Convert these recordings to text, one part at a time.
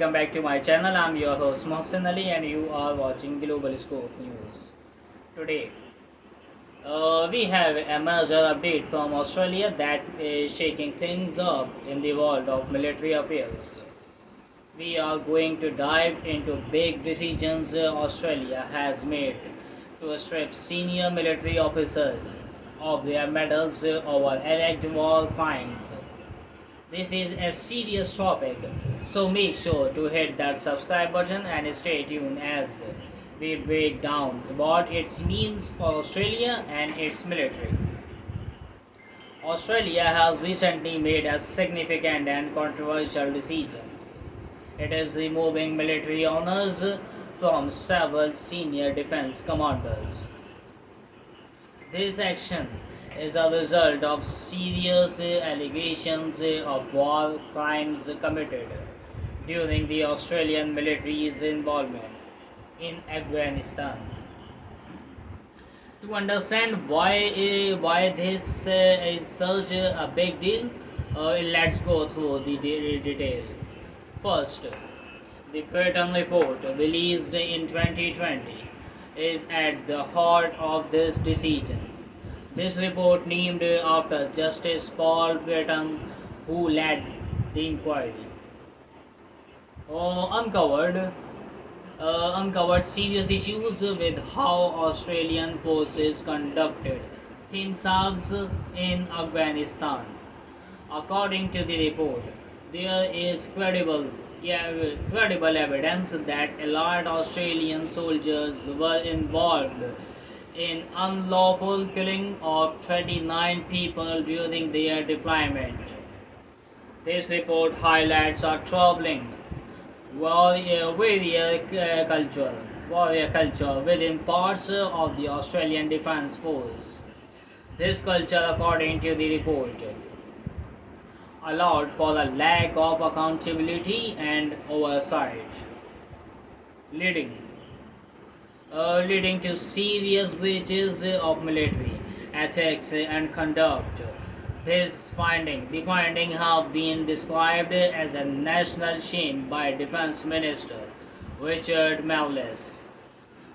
welcome back to my channel. I'm your host Mohsin Ali and you are watching Global Scope News. Today, we have a major update from Australia that is shaking things up in the world of military affairs. We are going to dive into big decisions Australia has made to strip senior military officers of their medals over alleged war crimes. This is a serious topic, so make sure to hit that subscribe button and stay tuned as we break down what it means for Australia and its military. Australia has recently made a significant and controversial decisions. It is removing military honors from several senior defense commanders. This action is a result of serious allegations of war crimes committed during the Australian military's involvement in Afghanistan. To understand why this is such a big deal, let's go through the detail. First, the Burton report released in 2020 is at the heart of this decision. This report, named after Justice Paul Burton, who led the inquiry, uncovered uncovered serious issues with how Australian forces conducted themselves in Afghanistan. According to the report, there is credible evidence that allied Australian soldiers were involved in unlawful killing of 29 people during their deployment. This report highlights a troubling warrior culture within parts of the Australian Defence Force. This culture, according to the report, allowed for a lack of accountability and oversight, leading leading to serious breaches of military ethics and conduct. The finding have been described as a national shame by Defence Minister Richard Marles,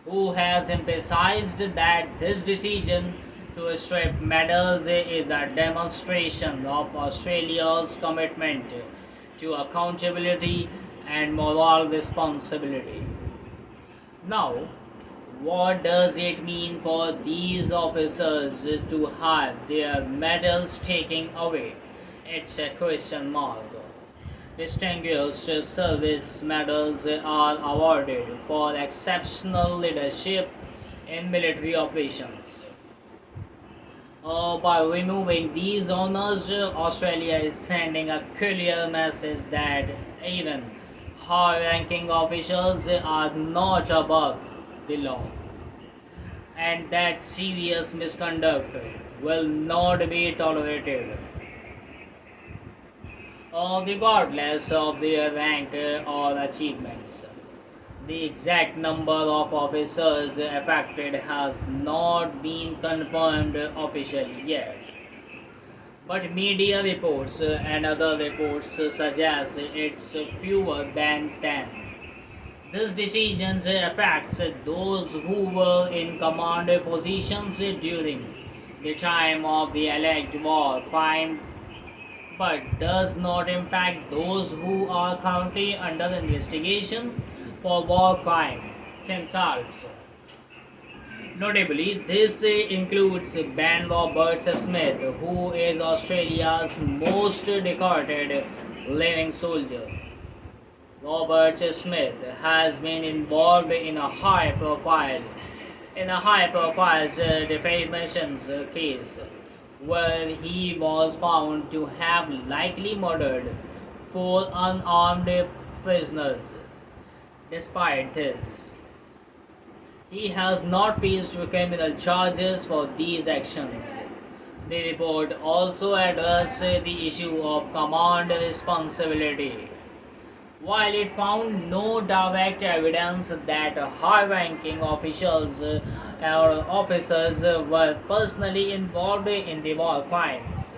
who has emphasized that this decision to strip medals is a demonstration of Australia's commitment to accountability and moral responsibility. Now, what does it mean for these officers is to have their medals taken away? It's a question mark. Distinguished Service Medals are awarded for exceptional leadership in military operations. By removing these honors, Australia is sending a clear message that even high ranking officials are not above the law, and that serious misconduct will not be tolerated, regardless of their rank or achievements. The exact number of officers affected has not been confirmed officially yet, but media reports and other reports suggest it's fewer than 10. This decision affects those who were in command positions during the time of the alleged war crimes, but does not impact those who are currently under investigation for war crime themselves. Notably, this includes Ben Roberts-Smith, who is Australia's most decorated living soldier. Roberts-Smith has been involved in a high-profile defamation case where he was found to have likely murdered 4 unarmed prisoners. Despite this, he has not faced criminal charges for these actions. The report also addressed the issue of command responsibility. While it found no direct evidence that high-ranking officials or officers were personally involved in the war crimes,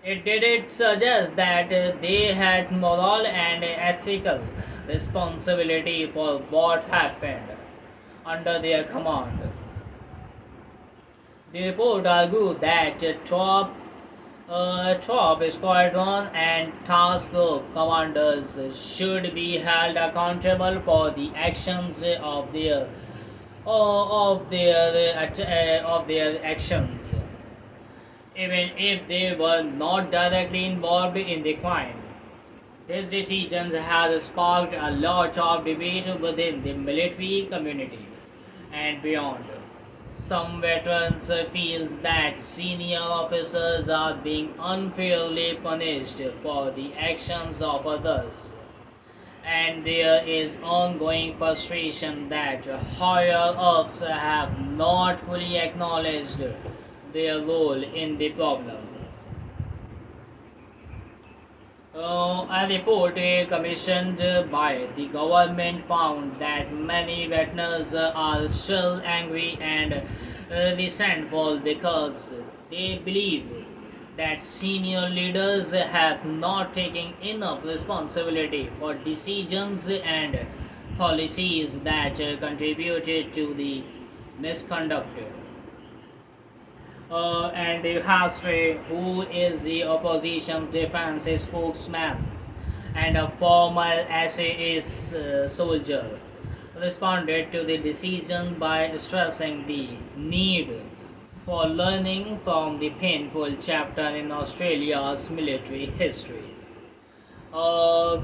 It suggest that they had moral and ethical responsibility for what happened under their command. The report argued that top squadron and task group commanders should be held accountable for the actions of their actions, even if they were not directly involved in the crime. This decision has sparked a lot of debate within the military community and beyond. Some veterans feel that senior officers are being unfairly punished for the actions of others, and there is ongoing frustration that higher ups have not fully acknowledged their role in the problem. A report commissioned by the government found that many veterans are still angry and resentful because they believe that senior leaders have not taken enough responsibility for decisions and policies that contributed to the misconduct. And Hastre, who is the opposition defense spokesman and a former SAS soldier, responded to the decision by stressing the need for learning from the painful chapter in Australia's military history. Uh,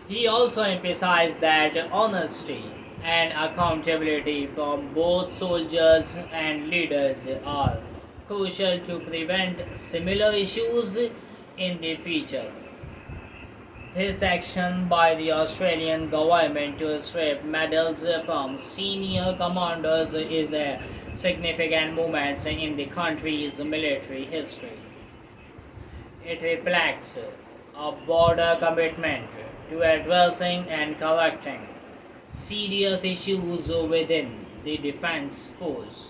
he also emphasized that honesty and accountability from both soldiers and leaders are crucial to prevent similar issues in the future. This action by the Australian government to strip medals from senior commanders is a significant moment in the country's military history. It reflects a broader commitment to addressing and correcting serious issues within the defense force.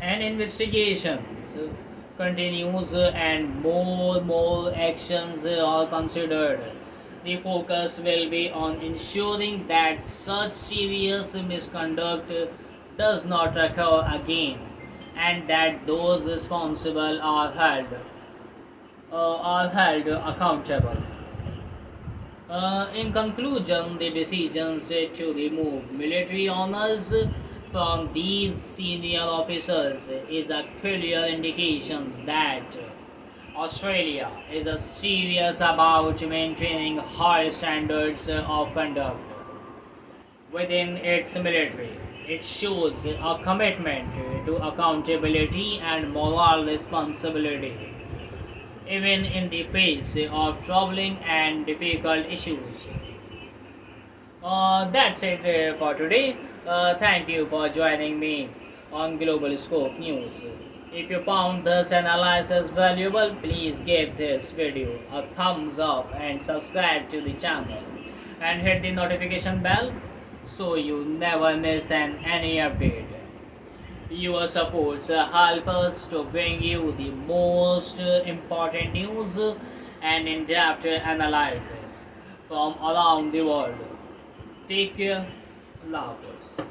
An investigation continues and more actions are considered. The focus will be on ensuring that such serious misconduct does not occur again and that those responsible are held accountable. In conclusion, the decisions to remove military honors from these senior officers is a clear indication that Australia is serious about maintaining high standards of conduct within its military. It shows a commitment to accountability and moral responsibility, even in the face of troubling and difficult issues. That's it for today. Thank you for joining me on Global Scope News. If you found this analysis valuable, please give this video a thumbs up and subscribe to the channel and hit the notification bell so you never miss any update. Your support help us to bring you the most important news and in-depth analysis from around the world. Take care. Allah Hafiz.